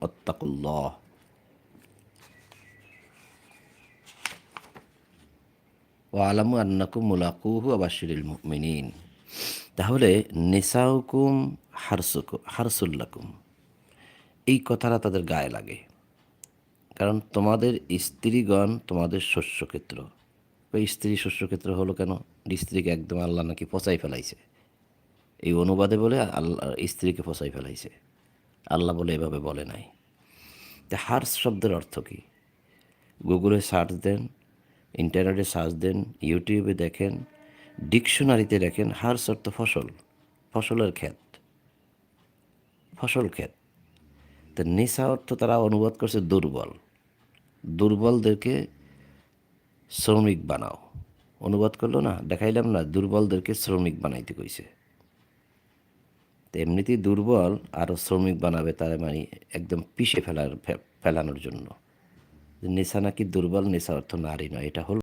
ওয়াত্তাকুল্লাহ। ওয়ালামু আন্নাকুম মুলাকুহু ওয়া বাশশিরিল মুমিনিন। তাহলে নিসাউকুম হারসুল্লাকুম, এই কথাটা তাদের গায়ে লাগে। কারণ তোমাদের স্ত্রীগণ তোমাদের শস্যক্ষেত্র। ওই স্ত্রী শস্যক্ষেত্র হলো কেন? স্ত্রীকে একদম আল্লাহ নাকি পচাই ফেলাইছে। এই অনুবাদে বলে আল্লাহ স্ত্রীকে পচাই ফেলাইছে, আল্লাহ বলে এভাবে বলে নাই। তা হার্স শব্দের অর্থ কী? গুগলে সার্চ দেন, ইন্টারনেটে সার্চ দেন, ইউটিউবে দেখেন, ডিকশনারিতে দেখেন। হার্স অর্থ ফসল, ফসলের ক্ষেত, ফসল ক্ষেত। তো নিসা অর্থ তারা অনুবাদ করছে দুর্বল, দুর্বলদেরকে শ্রমিক বানাও। অনুবাদ করলো না, দেখাইলাম না, দুর্বলদেরকে শ্রমিক বানাইতে কইছে। তো এমনিতেই দুর্বল, আরও শ্রমিক বানাবে তারা, মানে একদম পিষে ফেলানোর জন্য। নিসা নাকি দুর্বল, নিসা অর্থ নারী নয়, এটা হল